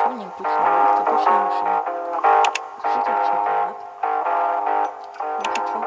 ничего необычного. Это обычная машина. Скажите, чемпионат. Вот хочу.